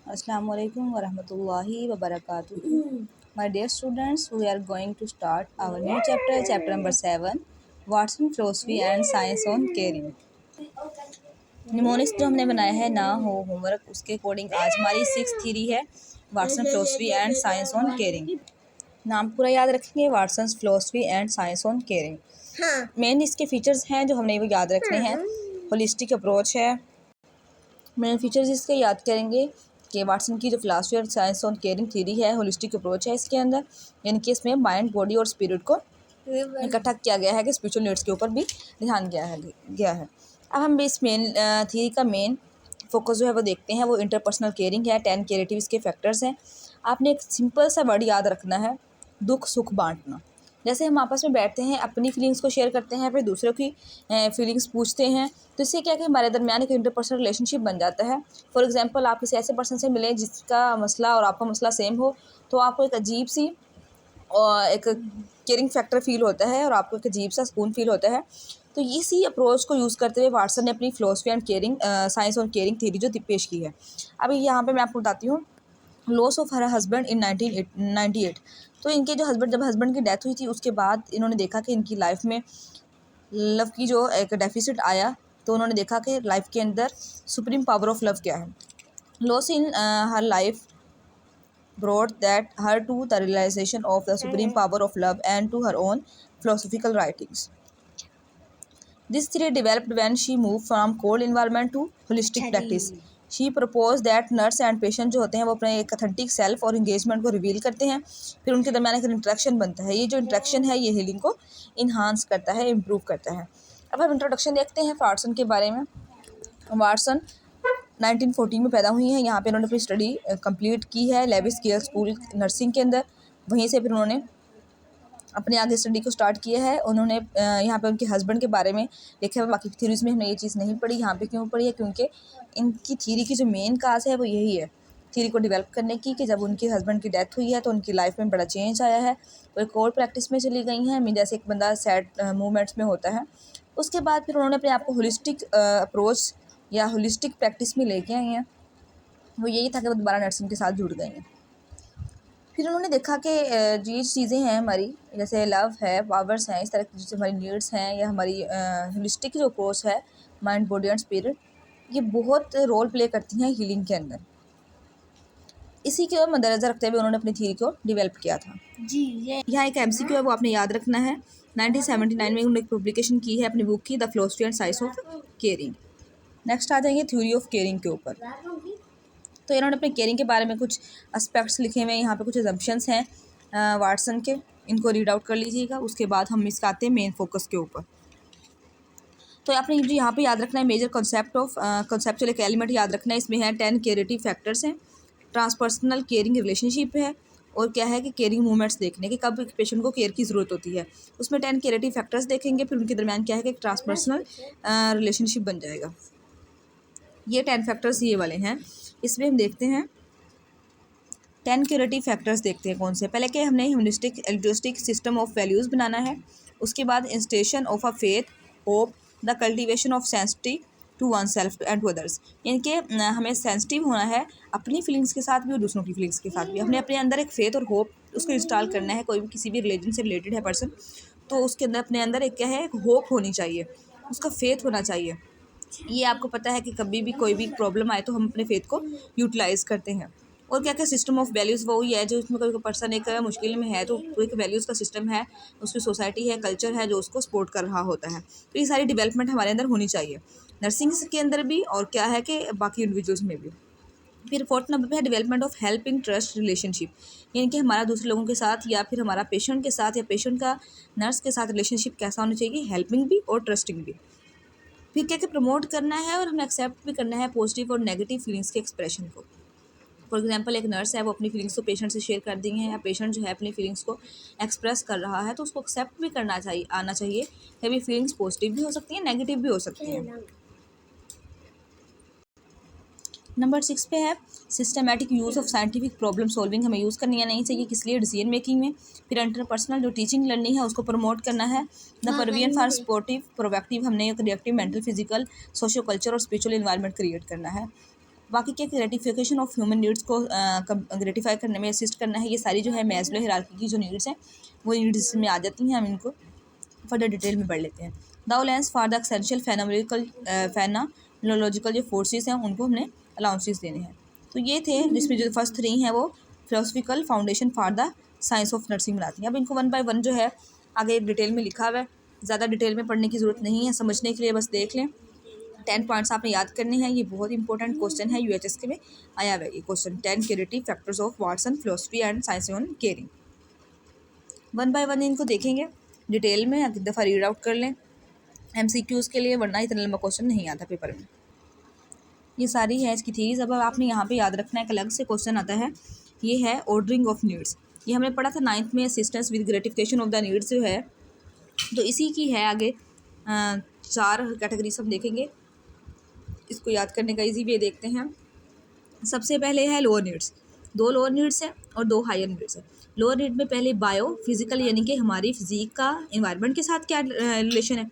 Assalamu alaikum wa rahmatullahi wa barakatuh. My dear students, we are going to start our new chapter, chapter number 7, Watson Philosophy and Science on Caring. Mnemonics जो हमने बनाया है ना हो homework उसके according आज हमारी 6th theory है Watson philosophy and science on caring. नाम पूरा याद रखेंगे, Watson philosophy and science on caring. Main इसके फीचर्स हैं जो हमने वो याद रखने हैं। होलिस्टिक अप्रोच है। मेन फीचर्स इसके याद करेंगे कि वाटसन की जो फिलासफी और साइंस ऑन केयरिंग थ्योरी है, होलिस्टिक अप्रोच है इसके अंदर, यानी कि इसमें माइंड, बॉडी और स्पिरिट को इकट्ठा किया गया है कि स्पिरिचुअल नीड्स के ऊपर भी ध्यान गया है। अब हम इस मेन थ्योरी का मेन फोकस जो है वो देखते हैं, वो इंटरपर्सनल केयरिंग है। 10 केरेटिव इसके फैक्टर्स हैं। आपने एक सिंपल सा वर्ड याद रखना है, दुख सुख बांटना। जैसे हम आपस में बैठते हैं, अपनी फीलिंग्स को शेयर करते हैं, फिर दूसरों की फीलिंग्स पूछते हैं, तो इससे क्या है कि हमारे दरमियान एक इंटरपर्सनल रिलेशनशिप बन जाता है। फॉर एग्जांपल, आप किसी ऐसे पर्सन से मिले जिसका मसला और आपका मसला सेम हो, तो आपको एक अजीब सी और एक केयरिंग फैक्टर फील होता है और आपको एक अजीब सा सुकून फील होता है। तो इसी अप्रोच को यूज़ करते हुए वाटसन ने अपनी philosophy and caring science on caring theory जो पेश की है। अभी यहाँ पे मैं आपको बताती हूँ loss of her husband in 1998। तो इनके जो जब हस्बैंड की डेथ हुई थी उसके बाद इन्होंने देखा कि इनकी लाइफ में लव की जो एक डेफिसिट आया, तो उन्होंने देखा कि लाइफ के अंदर सुप्रीम पावर ऑफ लव क्या है। Loss in her life brought that her to the realization of the supreme power of love and to her own philosophical writings. This theory developed when she moved from cold environment to holistic practice. She proposed that nurse and patient जो होते हैं वो अपने एक authentic self और engagement को reveal करते हैं, फिर उनके दरमियान एक इंट्रैक्शन बनता है। ये जो इंट्रैक्शन है ये हीलिंग को इन्हांस करता है, इम्प्रूव करता है। अब हम इंट्रोडक्शन देखते हैं वाटसन के बारे में। वाटसन 1914 में पैदा हुई हैं। यहाँ पे उन्होंने अपनी स्टडी कंप्लीट की है लेविस केयर स्कूल नर्सिंग के अंदर। वहीं से फिर उन्होंने अपने आगे स्टडी को स्टार्ट किया है। उन्होंने यहाँ पे उनके हस्बैंड के बारे में लिखा है। बाकी थ्योरीज में हमने ये चीज़ नहीं पढ़ी। यहाँ पे क्यों पढ़ी है? क्योंकि इनकी थ्योरी की जो मेन काज है वो यही है, थ्योरी को डेवलप करने की, कि जब उनके हस्बैंड की डेथ हुई है तो उनकी लाइफ में बड़ा चेंज आया है। वो एक और प्रैक्टिस में चली गई हैं, मीन जैसे एक बंदा सैड मूवमेंट्स में होता है। उसके बाद फिर उन्होंने अपने आप को होलिस्टिक अप्रोच या होलिस्टिक प्रैक्टिस में लेके आई हैं। वो यही था कि वो दोबारा नर्सिंग के साथ जुड़ गई हैं। फिर उन्होंने देखा कि ये चीज़ें हैं हमारी, जैसे लव है, पावर्स हैं, इस तरह की जैसे हमारी नीड्स हैं, या हमारी होलिस्टिक जो अप्रोच है माइंड, बॉडी एंड स्पिरिट, ये बहुत रोल प्ले करती हैं हीलिंग के अंदर। इसी के मद्देनज़र रखते हुए उन्होंने अपनी थ्योरी को डेवलप किया था। जी, ये यहाँ एक MCQ है, वो आपने याद रखना है। 1979 में उन्होंने एक पब्लिकेशन की है अपनी बुक की, the philosophy and science of caring. Next आ जाएंगे थ्योरी ऑफ केयरिंग के ऊपर। तो इन्होंने अपने केयरिंग के बारे में कुछ एस्पेक्ट्स लिखे हुए हैं। यहाँ पे कुछ एजम्पशंस हैं वाटसन के, इनको रीड आउट कर लीजिएगा। उसके बाद हम इसका आते हैं मेन फोकस के ऊपर। तो आपने जो यहाँ पे याद रखना है मेजर कॉन्सेप्चुअल एक एलिमेंट याद रखना है। इसमें है 10 केयरेटिव फैक्टर्स हैं। ट्रांसपर्सनल केयरिंग रिलेशनशिप है, और क्या है कि केयरिंग मूवमेंट्स देखने कि कब पेशेंट को केयर की ज़रूरत होती है। उसमें 10 केयरेटिव फैक्टर्स देखेंगे, फिर उनके दरमियान क्या है कि ट्रांसपर्सनल रिलेशनशिप बन जाएगा। ये 10 फैक्टर्स ये वाले हैं। इसमें हम देखते हैं 10 क्यूरेटिव फैक्टर्स देखते हैं कौन से। पहले के हमने humanistic altruistic system of values बनाना है। उसके बाद instillation of a faith, hope, the cultivation of sensitive to oneself and to others, यानी कि हमें सेंसिटिव होना है अपनी फीलिंग्स के साथ भी और दूसरों की फीलिंग्स के साथ भी। हमने अपने अंदर एक फेथ और होप उसको इंस्टॉल करना है। कोई भी किसी भी रिलीजन से रिलेटेड है पर्सन, तो उसके अंदर अपने अंदर एक क्या है, एक होप होनी चाहिए, उसका फेथ होना चाहिए। ये आपको पता है कि कभी भी कोई भी प्रॉब्लम आए तो हम अपने फेथ को यूटिलाइज़ करते हैं। और क्या क्या सिस्टम ऑफ वैल्यूज़ वो ही है जो उसमें कोई पर्सन एक मुश्किल में है तो एक वैल्यूज़ का सिस्टम है, उसकी सोसाइटी है, कल्चर है जो उसको सपोर्ट कर रहा होता है। तो ये सारी डेवलपमेंट हमारे अंदर होनी चाहिए, नर्सिंग के अंदर भी और क्या है कि बाकी इंडिविजुअल्स में भी। फिर 4th नंबर पे है development of helping trust relationship, यानी कि हमारा दूसरे लोगों के साथ या फिर हमारा पेशेंट के साथ या पेशेंट का नर्स के साथ रिलेशनशिप कैसा होना चाहिए, हेल्पिंग भी और ट्रस्टिंग भी। फिर क्या क्या प्रमोट करना है और हमें एक्सेप्ट भी करना है पॉजिटिव और नेगेटिव फीलिंग्स के एक्सप्रेशन को। फॉर एग्जांपल, एक नर्स है वो अपनी फीलिंग्स को पेशेंट से शेयर कर दी हैं, या पेशेंट जो है अपनी फीलिंग्स को एक्सप्रेस कर रहा है, तो उसको एक्सेप्ट भी करना चाहिए, आना चाहिए। कभी फीलिंग्स पॉजिटिव भी हो सकती हैं, नेगेटिव भी हो सकती हैं। नंबर 6 पे है systematic use of scientific problem solving, हमें यूज़ करनी है नहीं चाहिए, किस लिए, डिसीजन मेकिंग में। फिर इंटरपर्सनल जो टीचिंग लर्निंग है उसको प्रमोट करना है। द परवियन फॉर स्पोर्टिव प्रोएक्टिव, हमने एक reactive mental, physical, socio culture और स्पिरिचुअल इन्वायरमेंट क्रिएट करना है। बाकी क्या ग्रेटिफिकेशन ऑफ ह्यूमन नीड्स को ग्रेटिफाई करने में असिस्ट करना है। ये सारी जो है मैस्लो हायरार्की की जो नीड्स हैं वो नीड्स में आ जाती हैं। हम इनको फर्दर डिटेल में पढ़ लेते हैं। The allowance for the essential phenological जो फोर्सेस हैं उनको हमने अलाउंसेस देने हैं। तो ये थे जिसमें जो फर्स्ट 3 हैं वो philosophical foundation for the science of nursing बनाती हैं। अब इनको 1 बाय 1 जो है आगे डिटेल में लिखा हुआ है, ज़्यादा डिटेल में पढ़ने की ज़रूरत नहीं है, समझने के लिए बस देख लें। 10 पॉइंट्स आपने याद करने हैं। ये बहुत इंपॉर्टेंट क्वेश्चन है, यूएचएस के में आया हुआ है ये question. 10 curative factors of Watson philosophy and science on caring. 1 by 1 इनको देखेंगे डिटेल में, एक दफ़ा रीड आउट कर लें एमसीक्यूज़ के लिए, वरना इतना लंबा क्वेश्चन नहीं आता पेपर में। ये सारी है इसकी थीरीज। अब आपने यहाँ पे याद रखना है, एक अलग से क्वेश्चन आता है, ये है ऑर्डरिंग ऑफ नीड्स। ये हमने पढ़ा था 9th में, assistance with gratification of the needs जो है, तो इसी की है आगे 4 कैटेगरी सब देखेंगे। इसको याद करने का इजी वे देखते हैं। सबसे पहले है लोअर नीड्स। 2 लोअर नीड्स हैं और 2 हायर नीड्स हैं। लोअर नीड में पहले बायो फिजिकल यानी कि हमारी फिजिक का इन्वायरमेंट के साथ क्या रिलेशन है,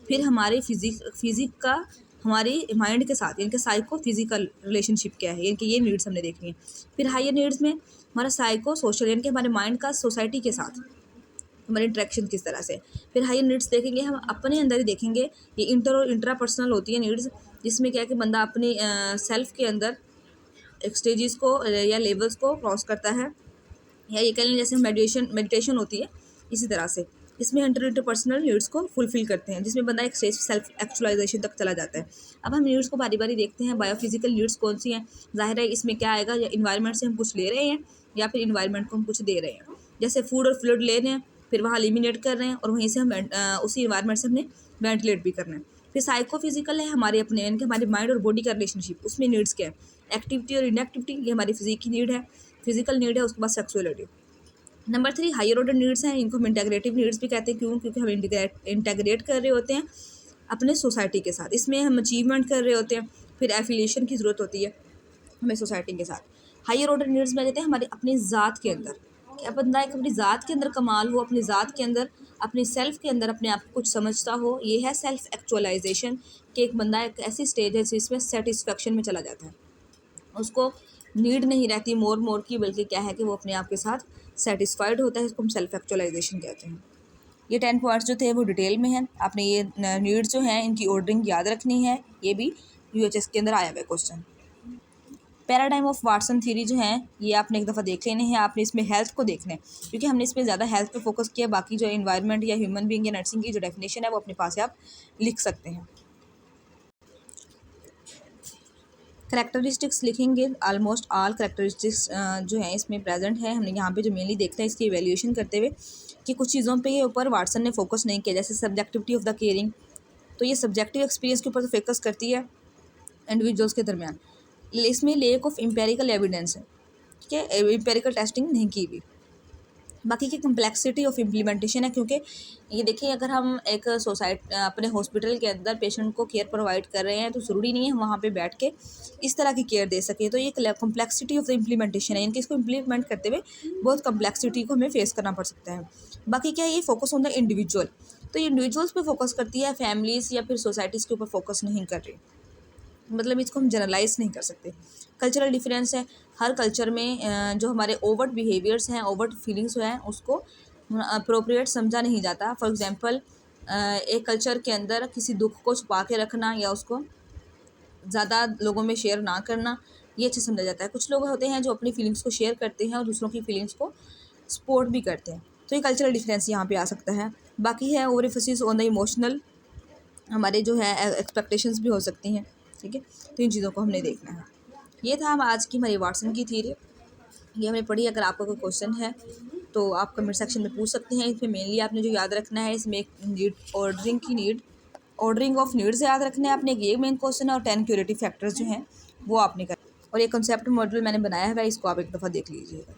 फिर हमारी फिजिक का हमारी माइंड के साथ यानी कि साइको फिजिकल रिलेशनशिप क्या है, यानी कि ये नीड्स हमने देखनी है। फिर हायर नीड्स में हमारा साइको सोशल यानी कि हमारे माइंड का सोसाइटी के साथ हमारी इंटरेक्शन किस तरह से। फिर हायर नीड्स देखेंगे हम अपने अंदर ही देखेंगे, ये इंटर और इंट्रापर्सनल होती है नीड्स, जिसमें क्या है कि बंदा अपनी सेल्फ के अंदर एक स्टेजेस को या लेवल्स को क्रॉस करता है, या ये कह लें जैसे मेडिटेशन होती है इसी तरह से। इसमें इंटरपर्सनल नीड्स को फुलफिल करते हैं, जिसमें बंदा एक स्टेज सेल्फ एक्चुअलाइजेशन तक चला जाता है। अब हम नीड्स को बारी बारी देखते हैं। बायोफिजिकल नीड्स कौन सी हैं, जाहिर है इसमें क्या आएगा, या इन्वायरमेंट से हम कुछ ले रहे हैं या फिर इन्वायरमेंट को हम कुछ दे रहे हैं। जैसे फूड और फ्लूइड ले रहे हैं, फिर वहाँ एलिमिनेट कर रहे हैं और वहीं से हम उसी इन्वायरमेंट से हमने वेंटिलेट भी करना है। फिर साइकोफिजिकल है हमारे अपने यानी कि हमारे माइंड और बॉडी का रिलेशनशिप, उसमें नीड्स क्या है, एक्टिविटी और इनएक्टिविटी, ये हमारी फिजिक की नीड है, फिजिकल नीड है। उसके बाद sexuality. Number 3 higher order needs हैं, इनको हम इंटेग्रेटिव नीड्स भी कहते हैं। क्यों? क्योंकि हम इंटेग्रेट कर रहे होते हैं अपने सोसाइटी के साथ, इसमें हम अचीवमेंट कर रहे होते हैं। फिर एफिलिएशन की ज़रूरत होती है हमें सोसाइटी के साथ। हायर ऑर्डर नीड्स में कहते हैं हमारे अपनी ज़ात के अंदर, क्या बंदा एक अपनी ज़ात के अंदर कमाल हो, अपनी ज़ात के अंदर अपनी सेल्फ के अंदर अपने आप को कुछ समझता हो। ये है सेल्फ एक्चुअलाइजेशन, कि एक बंदा एक ऐसी स्टेज है जिसमें सेटिस्फेक्शन में चला जाता है, उसको नीड नहीं रहती मोर की, बल्कि क्या है कि वो अपने आप के साथ सेटिस्फाइड होता है। इसको हम सेल्फ एक्चुअलाइजेशन कहते हैं। ये 10 पॉइंट्स जो थे वो डिटेल में हैं। आपने ये नीड्स जो हैं इनकी ऑर्डरिंग याद रखनी है। ये भी यूएचएस के अंदर आया हुआ question. Paradigm of Watson theory जो है ये आपने एक दफ़ा देख लेने हैं। आपने इसमें हेल्थ को देखना है, क्योंकि हमने इसमें ज़्यादा हेल्थ पे फोकस किया। बाकी जो इन्वायरमेंट या ह्यूमन बीइंग या नर्सिंग की जो डेफिनेशन है वो अपने पास से आप लिख सकते हैं। करेक्टरिस्टिक्स लिखेंगे, ऑलमोस्ट ऑल करेक्टरिस्टिक्स जो है इसमें प्रेजेंट है। हमने यहाँ पे जो मेनली देखना है इसकी इवैल्यूएशन करते हुए कि कुछ चीज़ों पे ऊपर वाटसन ने फोकस नहीं किया, जैसे सब्जेक्टिविटी ऑफ द केयरिंग। तो ये सब्जेक्टिव एक्सपीरियंस के ऊपर तो फोकस करती है इंडिविजुअल्स के दरमियान। इसमें लेक ऑफ एम्पेरिकल एविडेंस है, ठीक है, एम्पेरिकल टेस्टिंग नहीं की हुई। बाकी की कम्प्लेक्सिटी ऑफ इम्प्लीमेंटेशन है, क्योंकि ये देखिए अगर हम एक अपने हॉस्पिटल के अंदर पेशेंट को केयर प्रोवाइड कर रहे हैं तो ज़रूरी नहीं है हम वहाँ पे बैठ के इस तरह की केयर दे सकें। तो ये कम्प्लेक्सिटी ऑफ द इम्प्लीमेंटेशन है, इनके इसको इम्प्लीमेंट करते हुए बहुत कम्प्लेक्सिटी को हमें फेस करना पड़ सकता है। बाकी क्या है, ये फोकस ऑन द इंडिविजुअल, तो ये इंडिविजुअल्स पे फोकस करती है, फैमिलीज़ या फिर सोसाइटीज़ के ऊपर फोकस नहीं कर रही। मतलब इसको हम जनरलाइज नहीं कर सकते। कल्चरल डिफरेंस है, हर कल्चर में जो हमारे ओवर्ट बिहेवियर्स हैं, ओवर्ट फीलिंग्स हैं, उसको अप्रोप्रिएट समझा नहीं जाता। फॉर एग्जांपल एक कल्चर के अंदर किसी दुख को छुपा के रखना या उसको ज़्यादा लोगों में शेयर ना करना, ये अच्छा समझा जाता है। कुछ लोग होते हैं जो अपनी फीलिंग्स को शेयर करते हैं और दूसरों की फीलिंग्स को सपोर्ट भी करते हैं, तो ये कल्चरल डिफरेंस यहाँ पे आ सकता है। बाकी है over emphasis on the emotional, हमारे जो है एक्सपेक्टेशंस भी हो सकती हैं, ठीक है। तो इन चीज़ों को हमने देखना है। ये था हम आज की हमारी वाटसन की थ्योरी, ये हमने पढ़ी। अगर आपका कोई क्वेश्चन है तो आप कमेंट सेक्शन में पूछ सकते हैं। इसमें मेनली आपने जो याद रखना है, इसमें एक नीड ऑर्डरिंग ऑफ नीड्स याद रखने हैं आपने, एक ये मेन क्वेश्चन है, और 10 क्यूरेटिव फैक्टर्स जो हैं वो आपने कर, और ये कंसेप्ट मॉडल मैंने बनाया है, इसको आप एक दफ़ा देख लीजिएगा।